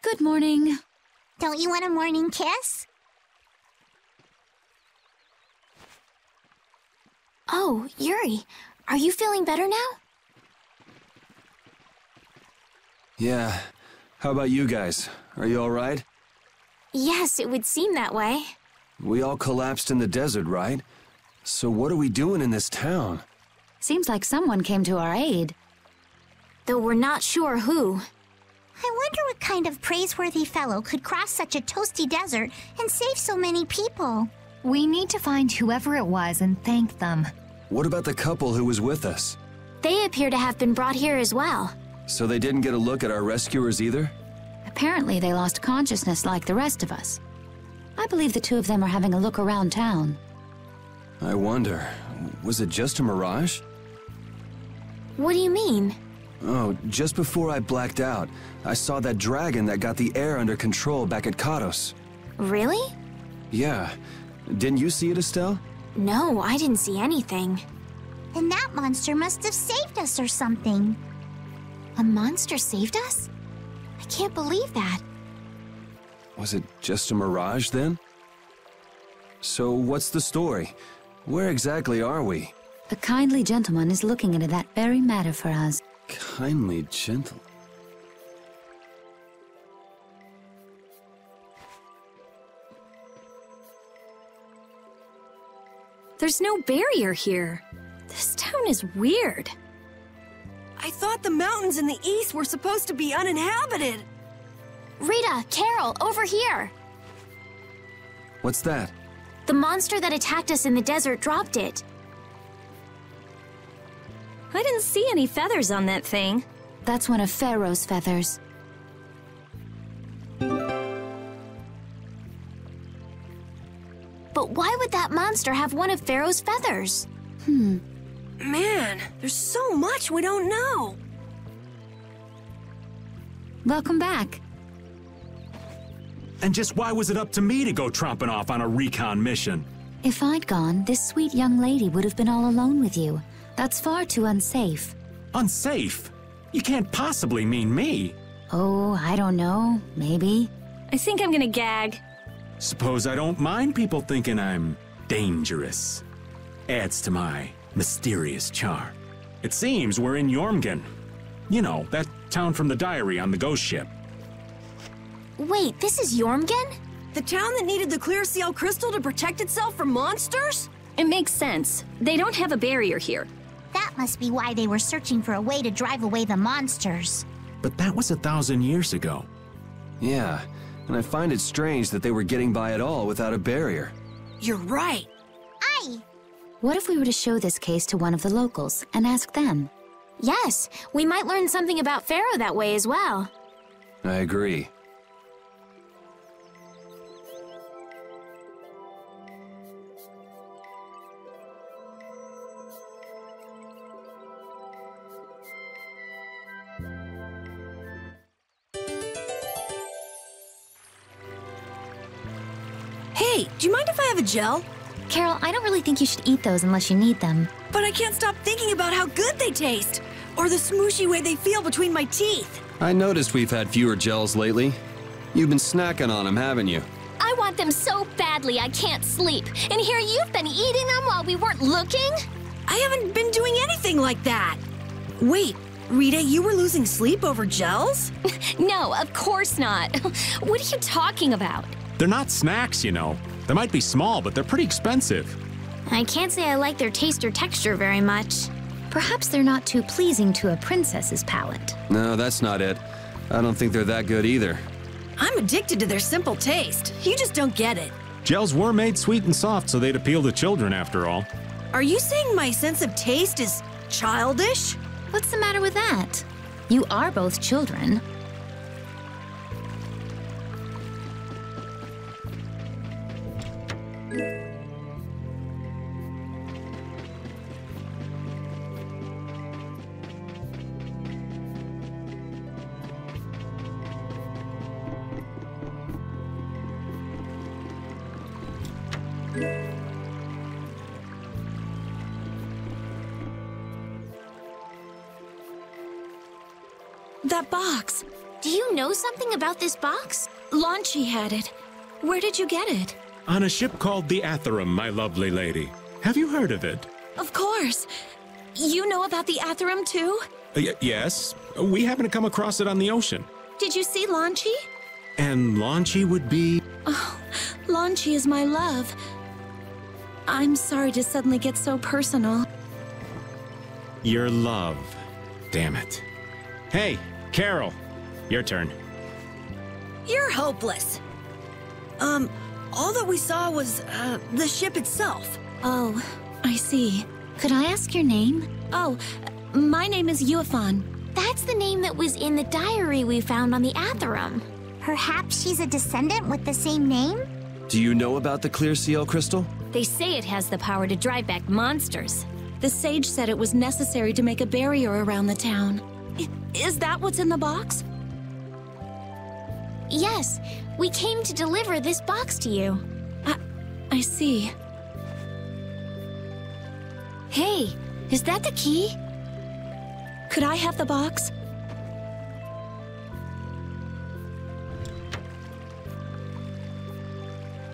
Good morning. Don't you want a morning kiss? Oh, Yuri, are you feeling better now? Yeah. How about you guys? Are you all right? Yes, it would seem that way. We all collapsed in the desert, right? So what are we doing in this town? Seems like someone came to our aid. Though we're not sure who. I wonder what kind of praiseworthy fellow could cross such a toasty desert and save so many people. We need to find whoever it was and thank them. What about the couple who was with us? They appear to have been brought here as well. So they didn't get a look at our rescuers either? Apparently they lost consciousness like the rest of us. I believe the two of them are having a look around town. I wonder, was it just a mirage? What do you mean? Oh, just before I blacked out, I saw that dragon that got the air under control back at Katos. Really? Yeah. Didn't you see it, Estelle? No, I didn't see anything. And that monster must have saved us or something. A monster saved us? I can't believe that. Was it just a mirage then? So what's the story? Where exactly are we? A kindly gentleman is looking into that very matter for us. Kindly gentle. There's no barrier here. This town is weird. I thought the mountains in the east were supposed to be uninhabited. Rita, Carol, over here! What's that? The monster that attacked us in the desert dropped it. I didn't see any feathers on that thing. That's one of Pharaoh's feathers. But why would that monster have one of Pharaoh's feathers? Man, there's so much we don't know. Welcome back. And just why was it up to me to go tromping off on a recon mission? If I'd gone, this sweet young lady would have been all alone with you. That's far too unsafe. Unsafe? You can't possibly mean me. Oh, I don't know. Maybe. I think I'm gonna gag. Suppose I don't mind people thinking I'm dangerous. Adds to my mysterious charm. It seems we're in Yormgen. You know, that town from the diary on the ghost ship. Wait, this is Yormgen? The town that needed the clear seal crystal to protect itself from monsters? It makes sense. They don't have a barrier here. That must be why they were searching for a way to drive away the monsters. But that was 1,000 years ago. Yeah, and I find it strange that they were getting by at all without a barrier. You're right. Aye! What if we were to show this case to one of the locals and ask them? Yes, we might learn something about Pharaoh that way as well. I agree. Hey, do you mind if I have a gel? Carol, I don't really think you should eat those unless you need them. But I can't stop thinking about how good they taste. Or the smooshy way they feel between my teeth. I noticed we've had fewer gels lately. You've been snacking on them, haven't you? I want them so badly I can't sleep. And here you've been eating them while we weren't looking? I haven't been doing anything like that. Wait, Rita, you were losing sleep over gels? No, of course not. What are you talking about? They're not snacks, you know. They might be small, but they're pretty expensive. I can't say I like their taste or texture very much. Perhaps they're not too pleasing to a princess's palate. No, that's not it. I don't think they're that good either. I'm addicted to their simple taste. You just don't get it. Gels were made sweet and soft so they'd appeal to children after all. Are you saying my sense of taste is childish? What's the matter with that? You are both children. That box. Do you know something about this box? Launchy had it. Where did you get it? On a ship called the Atherum, my lovely lady. Have you heard of it? Of course. You know about the Atherum, too? Yes. We happened to come across it on the ocean. Did you see Launchy? And Launchy would be... Oh, Launchy is my love. I'm sorry to suddenly get so personal. Your love. Damn it. Hey, Carol. Your turn. You're hopeless. All that we saw was, the ship itself. Oh, I see. Could I ask your name? Oh, my name is Yuafan. That's the name that was in the diary we found on the Atherum. Perhaps she's a descendant with the same name? Do you know about the clear CL crystal? They say it has the power to drive back monsters. The sage said it was necessary to make a barrier around the town. Is that what's in the box? Yes, we came to deliver this box to you. I see. Hey, is that the key? Could I have the box?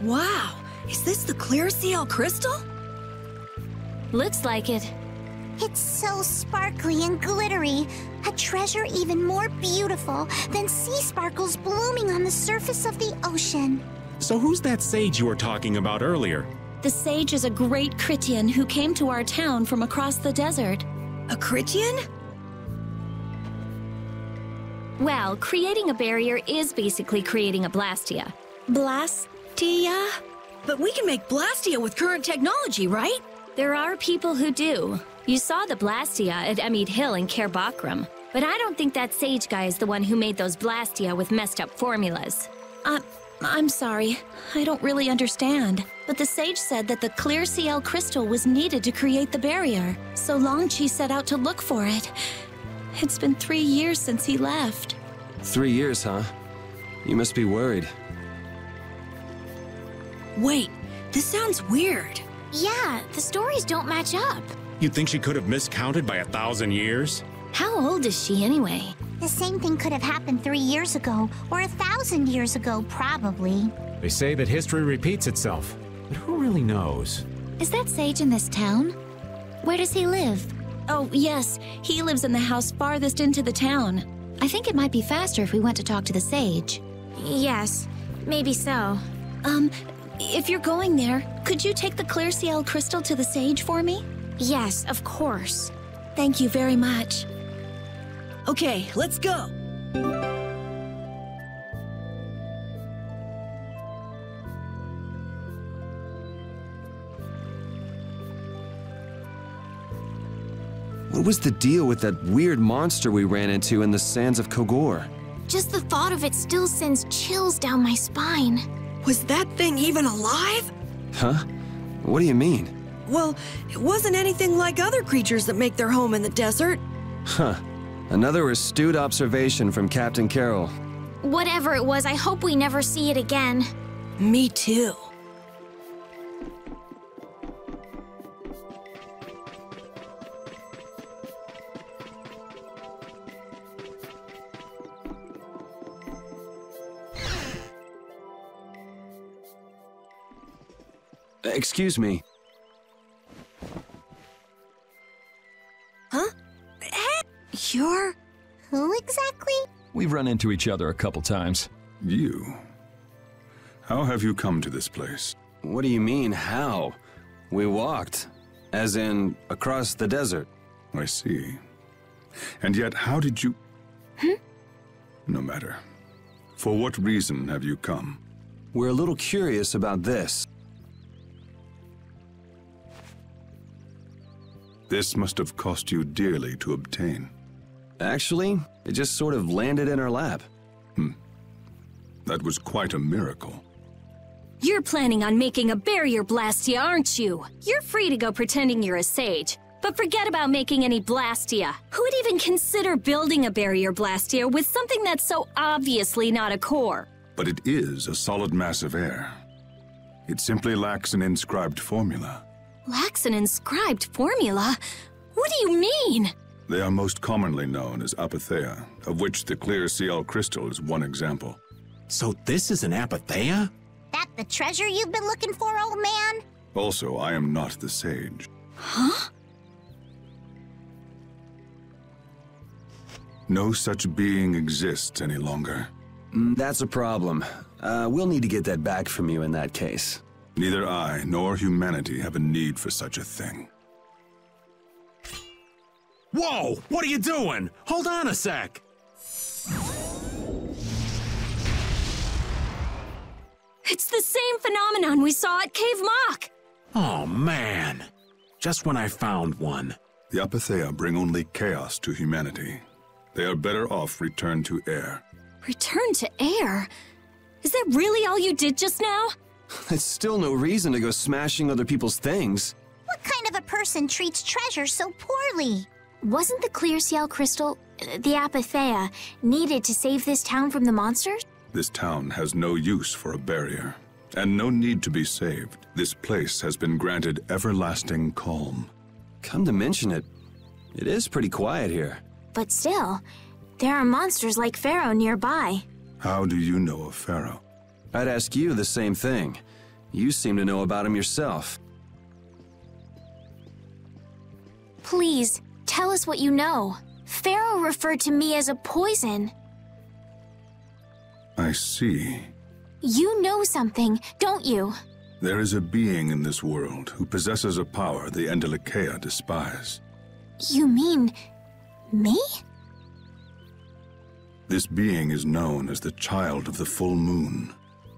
Wow, is this the clear CL crystal? Looks like it. It's so sparkly and glittery. A treasure even more beautiful than sea sparkles blooming on the surface of the ocean. So who's that sage you were talking about earlier? The sage is a great Critian who came to our town from across the desert. A Critian? Well, creating a barrier is basically creating a Blastia. Blastia? But we can make Blastia with current technology, right? There are people who do. You saw the Blastia at Emmede Hill in Cair Bakram, but I don't think that sage guy is the one who made those Blastia with messed up formulas. I'm sorry. I don't really understand. But the sage said that the clear CL crystal was needed to create the barrier, so Longchi set out to look for it. It's been 3 years since he left. 3 years, huh? You must be worried. Wait, this sounds weird. Yeah, the stories don't match up. You'd think she could have miscounted by 1,000 years? How old is she anyway? The same thing could have happened 3 years ago, or 1,000 years ago, probably. They say that history repeats itself, but who really knows? Is that sage in this town? Where does he live? Oh, yes, he lives in the house farthest into the town. I think it might be faster if we went to talk to the sage. Yes, maybe so. If you're going there, could you take the clear CL crystal to the sage for me? Yes, of course. Thank you very much. Okay, let's go. What was the deal with that weird monster we ran into in the sands of Kogor? Just the thought of it still sends chills down my spine. Was that thing even alive? Huh? What do you mean? Well, it wasn't anything like other creatures that make their home in the desert. Huh. Another astute observation from Captain Carroll. Whatever it was, I hope we never see it again. Me too. Excuse me. Huh? Hey, you're... Who exactly? We've run into each other a couple times. You? How have you come to this place? What do you mean, how? We walked. As in, across the desert. I see. And yet, how did you... No matter. For what reason have you come? We're a little curious about this. This must have cost you dearly to obtain. Actually, it just sort of landed in our lap. That was quite a miracle. You're planning on making a barrier Blastia, aren't you? You're free to go pretending you're a sage, but forget about making any Blastia. Who would even consider building a barrier Blastia with something that's so obviously not a core? But it is a solid mass of air. It simply lacks an inscribed formula. Lacks an inscribed formula? What do you mean? They are most commonly known as apatheia, of which the clear CL crystal is one example. So this is an apatheia? That the treasure you've been looking for, old man? Also, I am not the sage. Huh? No such being exists any longer. That's a problem. We'll need to get that back from you in that case. Neither I nor humanity have a need for such a thing. Whoa! What are you doing? Hold on a sec! It's the same phenomenon we saw at Cave Mock! Oh, man. Just when I found one. The apatheia bring only chaos to humanity. They are better off returned to air. Return to air? Is that really all you did just now? It's still no reason to go smashing other people's things. What kind of a person treats treasure so poorly? Wasn't the clear CL crystal, the apatheia, needed to save this town from the monsters? This town has no use for a barrier, and no need to be saved. This place has been granted everlasting calm. Come to mention it, it is pretty quiet here. But still, there are monsters like Pharaoh nearby. How do you know of Pharaoh? I'd ask you the same thing. You seem to know about him yourself. Please, tell us what you know. Pharaoh referred to me as a poison. I see. You know something, don't you? There is a being in this world who possesses a power the Entelikeia despise. You mean... me? This being is known as the Child of the Full Moon.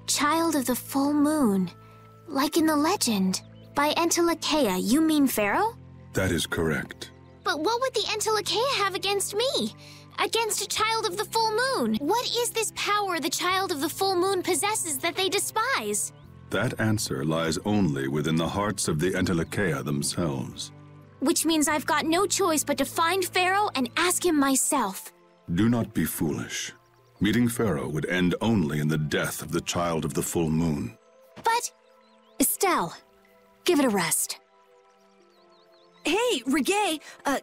Child of the Full Moon. Like in the legend. By Entelikeia, you mean Pharaoh? That is correct. But what would the Entelikeia have against me? Against a Child of the Full Moon? What is this power the Child of the Full Moon possesses that they despise? That answer lies only within the hearts of the Entelikeia themselves. Which means I've got no choice but to find Pharaoh and ask him myself. Do not be foolish. Meeting Pharaoh would end only in the death of the Child of the Full Moon. But... Estelle, give it a rest. Hey, Reggae,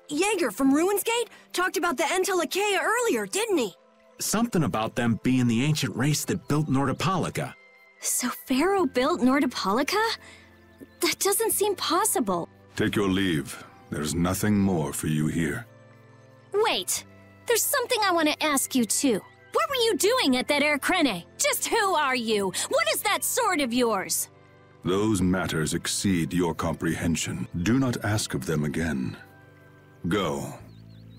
Jaeger from Ruinsgate talked about the Entelikeia earlier, didn't he? Something about them being the ancient race that built Nordopolica. So Pharaoh built Nordopolica? That doesn't seem possible. Take your leave. There's nothing more for you here. Wait, there's something I want to ask you too. What were you doing at that Air Krene? Just who are you? What is that sword of yours? Those matters exceed your comprehension. Do not ask of them again. Go.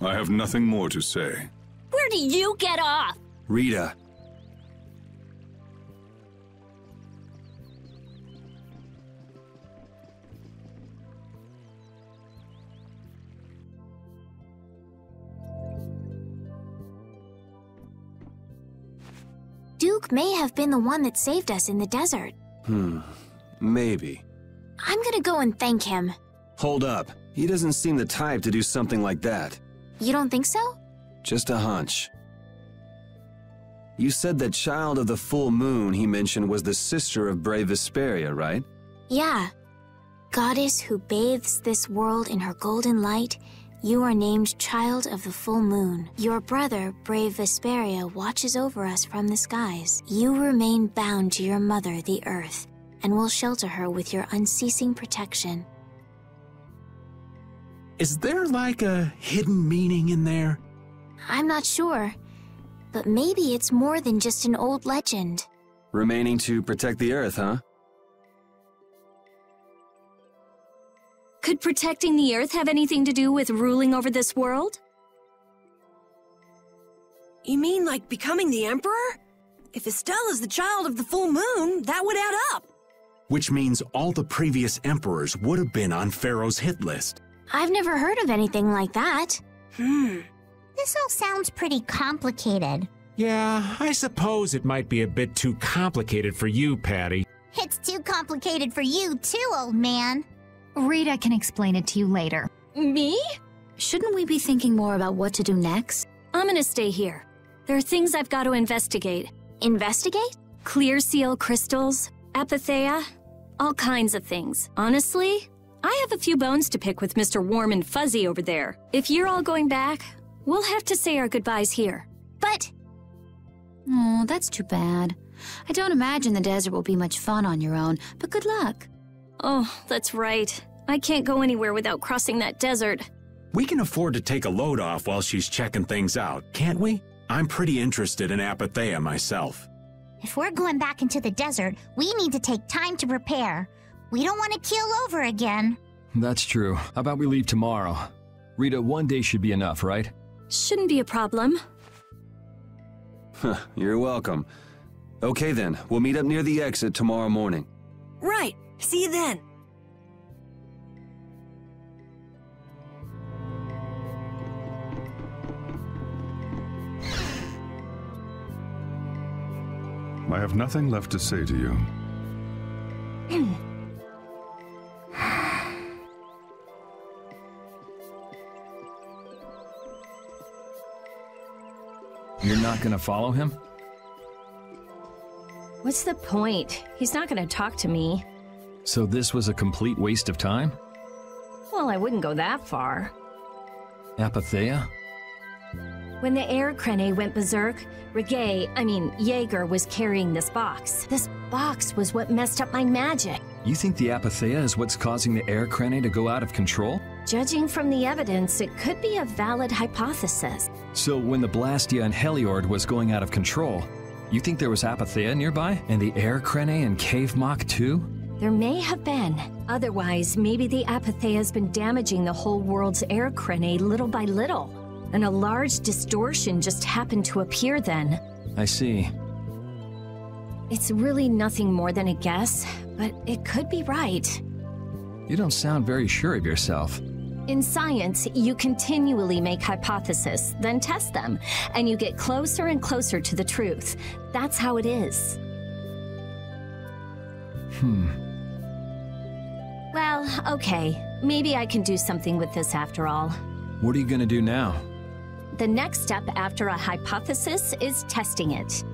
I have nothing more to say. Where do you get off? Rita. Duke may have been the one that saved us in the desert. Maybe. I'm gonna go and thank him. Hold up. He doesn't seem the type to do something like that. You don't think so? Just a hunch. You said that Child of the Full Moon he mentioned was the sister of brave Vesperia, right? Yeah. Goddess who bathes this world in her golden light, you are named Child of the Full Moon. Your brother, brave Vesperia, watches over us from the skies. You remain bound to your mother, the Earth, and will shelter her with your unceasing protection. Is there like a hidden meaning in there? I'm not sure, but maybe it's more than just an old legend. Remaining to protect the Earth, huh? Could protecting the Earth have anything to do with ruling over this world? You mean like becoming the Emperor? If Estelle is the Child of the Full Moon, that would add up. Which means all the previous emperors would have been on Pharaoh's hit list. I've never heard of anything like that. This all sounds pretty complicated. Yeah, I suppose it might be a bit too complicated for you, Patty. It's too complicated for you too, old man. Rita can explain it to you later. Me? Shouldn't we be thinking more about what to do next? I'm gonna stay here. There are things I've got to investigate. Investigate? Clear seal crystals, apatheia, all kinds of things. Honestly, I have a few bones to pick with Mr. Warm and Fuzzy over there. If you're all going back, we'll have to say our goodbyes here. But... Oh, that's too bad. I don't imagine the desert will be much fun on your own, but good luck. Oh, that's right. I can't go anywhere without crossing that desert. We can afford to take a load off while she's checking things out, can't we? I'm pretty interested in Apathea myself. if we're going back into the desert, we need to take time to prepare. We don't want to keel over again. That's true. How about we leave tomorrow? Rita, 1 day should be enough, right? Shouldn't be a problem. You're welcome. Okay then, we'll meet up near the exit tomorrow morning. Right. See you then. I have nothing left to say to you. You're not gonna follow him? What's the point? He's not going to talk to me. So this was a complete waste of time? Well, I wouldn't go that far. Apathea? When the air crane went berserk, Jaeger was carrying this box. This box was what messed up my magic. You think the Apathea is what's causing the air crane to go out of control? Judging from the evidence, it could be a valid hypothesis. So when the Blastia and Heliord was going out of control, you think there was Apathea nearby? And the air crane and cave mock too? There may have been. Otherwise, maybe the Apathea has been damaging the whole world's air crane little by little. And a large distortion just happened to appear then. I see. It's really nothing more than a guess, but it could be right. You don't sound very sure of yourself. In science, you continually make hypotheses, then test them, and you get closer and closer to the truth. That's how it is. Well, okay. Maybe I can do something with this after all. What are you gonna do now? The next step after a hypothesis is testing it.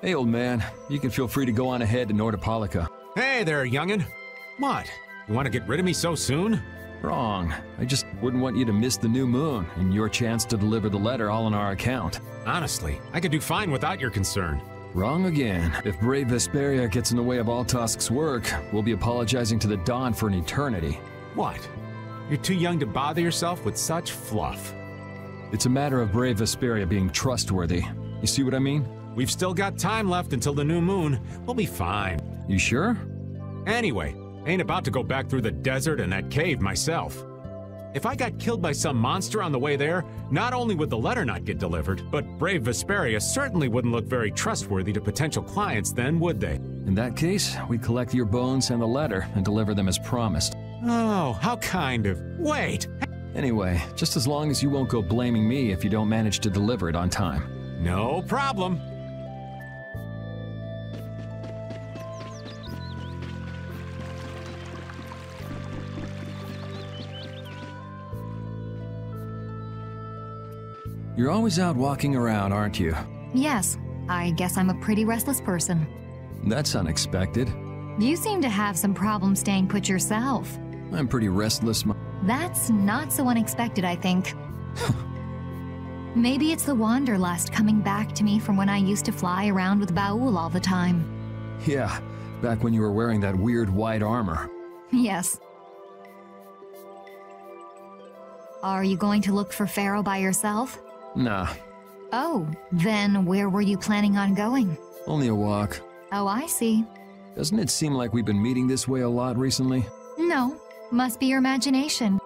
Hey, old man. You can feel free to go on ahead to Nordopolica. Hey there, youngin'. What? You want to get rid of me so soon? Wrong. I just wouldn't want you to miss the new moon and your chance to deliver the letter all on our account. Honestly, I could do fine without your concern. Wrong again. If brave Vesperia gets in the way of Altosk's work, we'll be apologizing to the Dawn for an eternity. What? You're too young to bother yourself with such fluff. It's a matter of brave Vesperia being trustworthy. You see what I mean? We've still got time left until the new moon. We'll be fine. You sure? Anyway, ain't about to go back through the desert and that cave myself. If I got killed by some monster on the way there, not only would the letter not get delivered, but brave Vesperia certainly wouldn't look very trustworthy to potential clients then, would they? In that case, we'd collect your bones and the letter and deliver them as promised. Oh, how kind of... Wait! Anyway, just as long as you won't go blaming me if you don't manage to deliver it on time. No problem. You're always out walking around, aren't you? Yes, I guess I'm a pretty restless person. That's unexpected. You seem to have some problems staying put yourself. I'm pretty restless. That's not so unexpected, I think. Maybe it's the wanderlust coming back to me from when I used to fly around with Baul all the time. Yeah, back when you were wearing that weird white armor. Yes. Are you going to look for Pharaoh by yourself? Nah. Oh, then where were you planning on going? Only a walk. Oh, I see. Doesn't it seem like we've been meeting this way a lot recently? No, must be your imagination.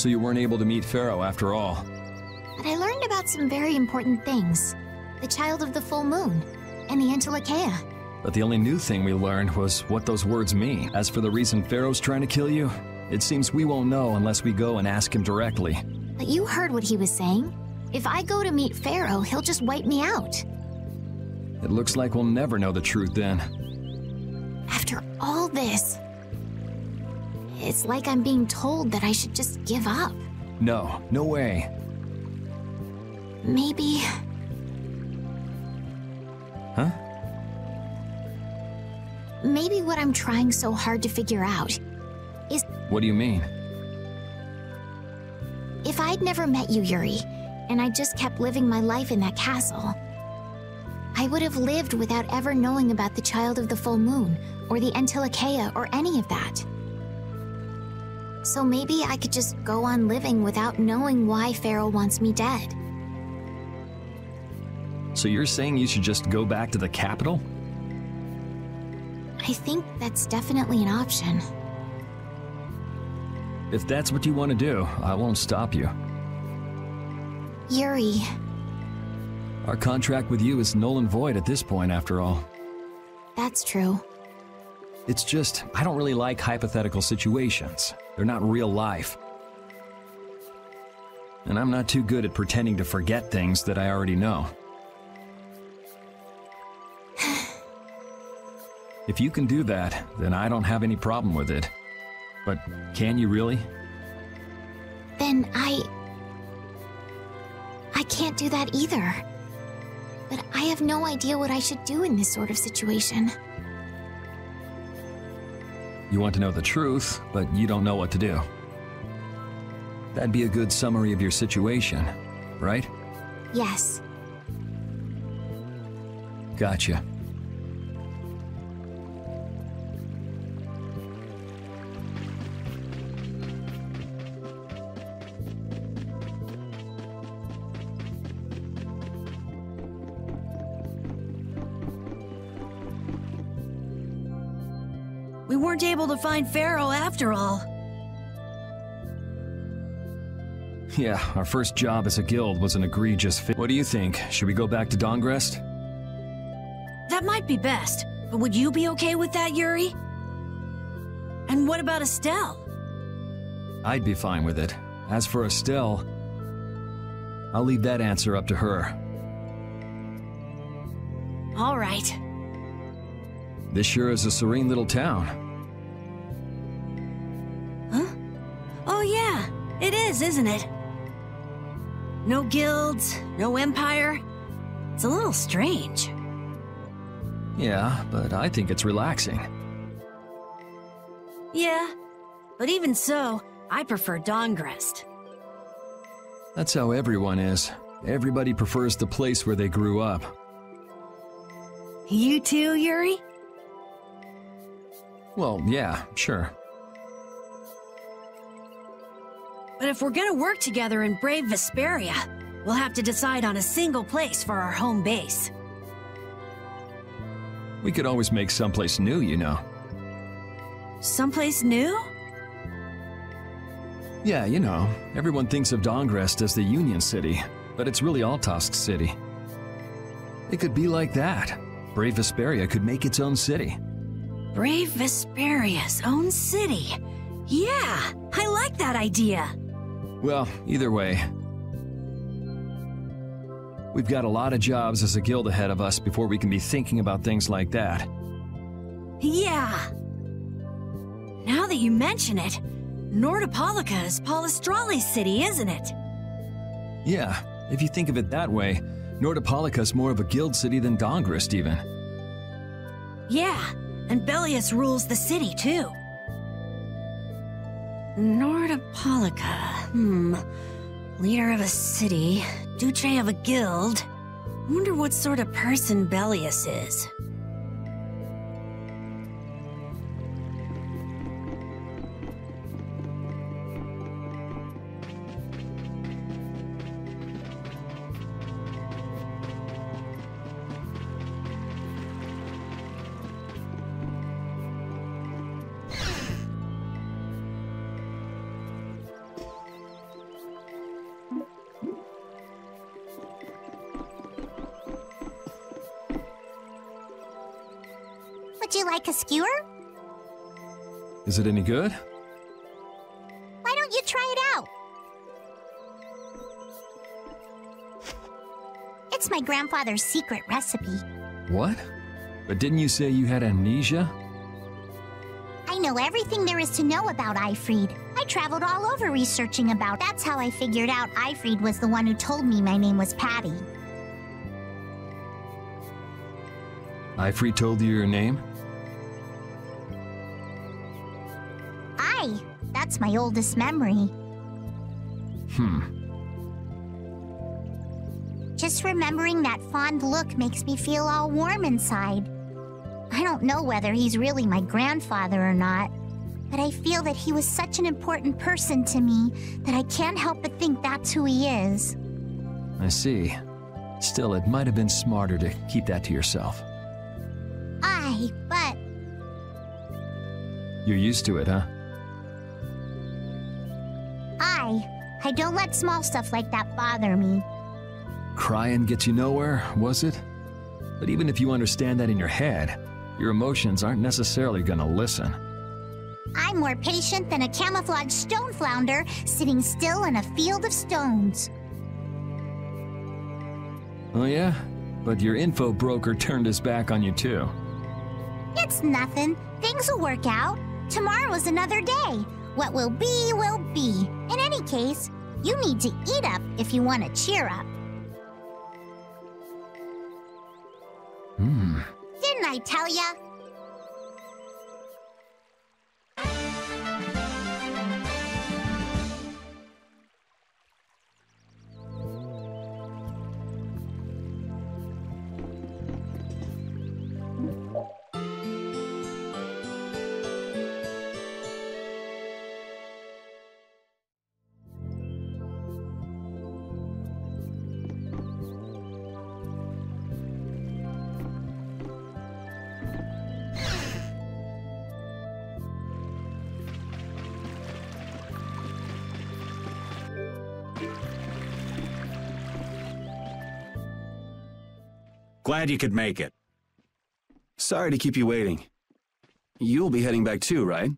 So you weren't able to meet Pharaoh after all. But I learned about some very important things. The child of the full moon, and the Entelekea. But the only new thing we learned was what those words mean. As for the reason Pharaoh's trying to kill you, it seems we won't know unless we go and ask him directly. But you heard what he was saying. If I go to meet Pharaoh, he'll just wipe me out. It looks like we'll never know the truth then. After all this, it's like I'm being told that I should just give up. No, no way. Maybe... Huh? Maybe what I'm trying so hard to figure out is... What do you mean? If I'd never met you, Yuri, and I just kept living my life in that castle, I would have lived without ever knowing about the Child of the Full Moon, or the Entelekea, or any of that. So maybe I could just go on living without knowing why Pharaoh wants me dead. So you're saying you should just go back to the capital? I think that's definitely an option. If that's what you want to do, I won't stop you. Yuri... Our contract with you is null and void at this point, after all. That's true. It's just, I don't really like hypothetical situations. They're not real life. And I'm not too good at pretending to forget things that I already know. If you can do that, then I don't have any problem with it. But can you really? Then I can't do that either. But I have no idea what I should do in this sort of situation. You want to know the truth, but you don't know what to do. That'd be a good summary of your situation, right? Yes. Gotcha. We weren't able to find Pharaoh after all. Yeah, our first job as a guild was an egregious fit. What do you think? Should we go back to Dongrest? That might be best, but would you be okay with that, Yuri? And what about Estelle? I'd be fine with it. As for Estelle, I'll leave that answer up to her. All right. This sure is a serene little town. Huh? Oh yeah, it is, isn't it? No guilds, no empire. It's a little strange. Yeah, but I think it's relaxing. Yeah, but even so, I prefer Dongrest. That's how everyone is. Everybody prefers the place where they grew up. You too, Yuri? Well, yeah, sure. But if we're gonna work together in brave Vesperia, we'll have to decide on a single place for our home base. We could always make someplace new, you know. Someplace new? Yeah, you know, everyone thinks of Dongrest as the Union City, but it's really Altosk City. It could be like that. Brave Vesperia could make its own city. Brave Vesperia's own city. Yeah, I like that idea. Well, either way, we've got a lot of jobs as a guild ahead of us before we can be thinking about things like that. Yeah. Now that you mention it, Nordopolica is Palestrale's city, isn't it? Yeah, if you think of it that way, Nordopolica's more of a guild city than Dongrest, even. Yeah, and Bellius rules the city, too. Nordopolica, leader of a city, Duce of a guild. Wonder what sort of person Bellius is. Would you like a skewer? Is it any good? Why don't you try it out? It's my grandfather's secret recipe. What? But didn't you say you had amnesia? I know everything there is to know about Ifrid. I traveled all over researching about. That's how I figured out Ifrid was the one who told me my name was Patty. Ifrid told you your name? That's my oldest memory. Just remembering that fond look makes me feel all warm inside. I don't know whether he's really my grandfather or not, but I feel that he was such an important person to me that I can't help but think that's who he is. I see. Still, it might have been smarter to keep that to yourself. But... You're used to it, huh? I don't let small stuff like that bother me. Crying gets you nowhere, was it? But even if you understand that in your head, your emotions aren't necessarily gonna listen. I'm more patient than a camouflaged stone flounder sitting still in a field of stones. Oh yeah? But your info broker turned his back on you too. It's nothing. Things will work out. Tomorrow's another day. What will be, will be. In any case, you need to eat up if you want to cheer up. Didn't I tell ya? Glad you could make it. Sorry to keep you waiting. You'll be heading back too, right?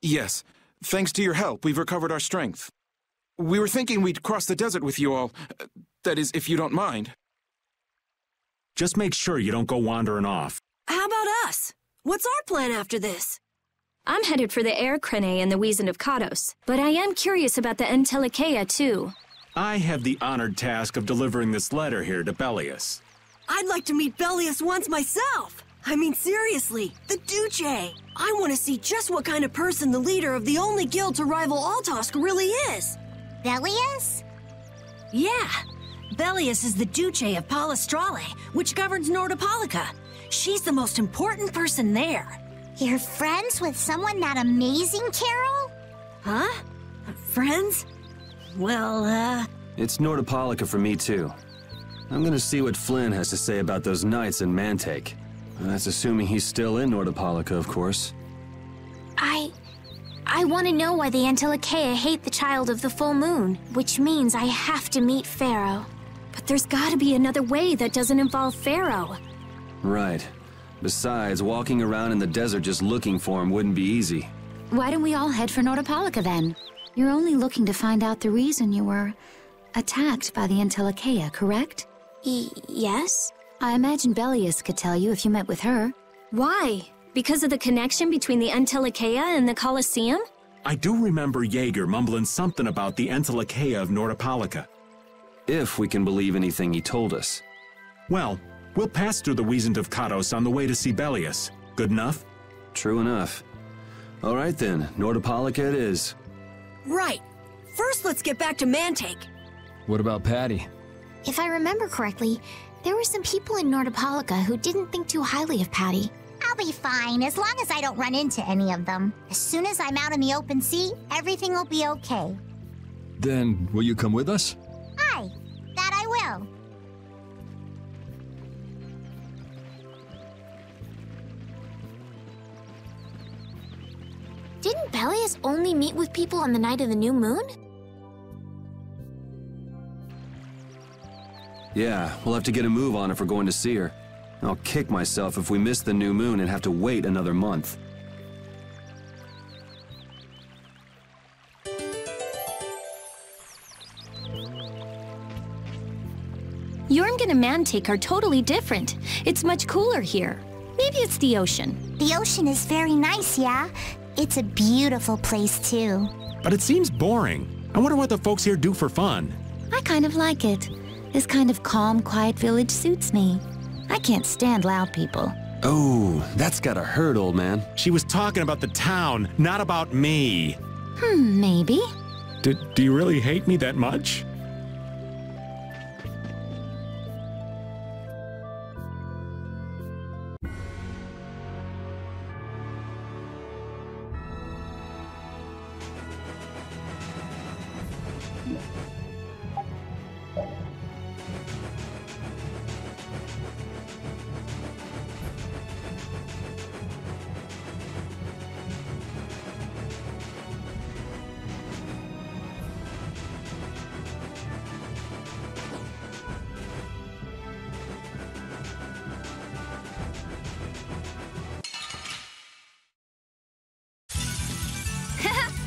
Yes. Thanks to your help, we've recovered our strength. We were thinking we'd cross the desert with you all. That is, if you don't mind. Just make sure you don't go wandering off. How about us? What's our plan after this? I'm headed for the Air Crane and the Wizened of Kados, but I am curious about the Entelikeia too. I have the honored task of delivering this letter here to Belius. I'd like to meet Belius once myself. I mean, seriously, the Duce. I want to see just what kind of person the leader of the only guild to rival Altosk really is. Belius? Yeah. Belius is the Duce of Palestrale, which governs Nordopolica. She's the most important person there. You're friends with someone that amazing, Carol? Huh? Friends? Well, It's Nordopolica for me too. I'm gonna see what Flynn has to say about those knights in Mantake. That's assuming he's still in Nordopolica, of course. I want to know why the Entelikeia hate the child of the full moon, which means I have to meet Pharaoh. But there's gotta be another way that doesn't involve Pharaoh. Right. Besides, walking around in the desert just looking for him wouldn't be easy. Why don't we all head for Nordopolica then? You're only looking to find out the reason you were attacked by the Entelikeia, correct? Yes? I imagine Belius could tell you if you met with her. Why? Because of the connection between the Entelikeia and the Colosseum? I do remember Jaeger mumbling something about the Entelikeia of Nordopolica. If we can believe anything he told us. Well, we'll pass through the Wizened of Kados on the way to see Belius. Good enough? True enough. All right then, Nordopolica it is. right. First, let's get back to Mantake. What about Patty? If I remember correctly, there were some people in Nordopolica who didn't think too highly of Patty. I'll be fine, as long as I don't run into any of them. As soon as I'm out in the open sea, everything will be okay. Then, will you come with us? Aye, that I will. Didn't Belius only meet with people on the night of the new moon? Yeah, we'll have to get a move on if we're going to see her. I'll kick myself if we miss the new moon and have to wait another month. Yormgen and Mantic are totally different. It's much cooler here. Maybe it's the ocean. The ocean is very nice, yeah? It's a beautiful place, too. But it seems boring. I wonder what the folks here do for fun. I kind of like it. This kind of calm, quiet village suits me. I can't stand loud people. Oh, that's gotta hurt, old man. She was talking about the town, not about me. Maybe. Do you really hate me that much?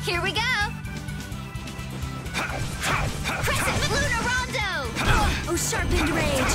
Here we go! Crescent Lunar Rondo! Oh, sharpened rage!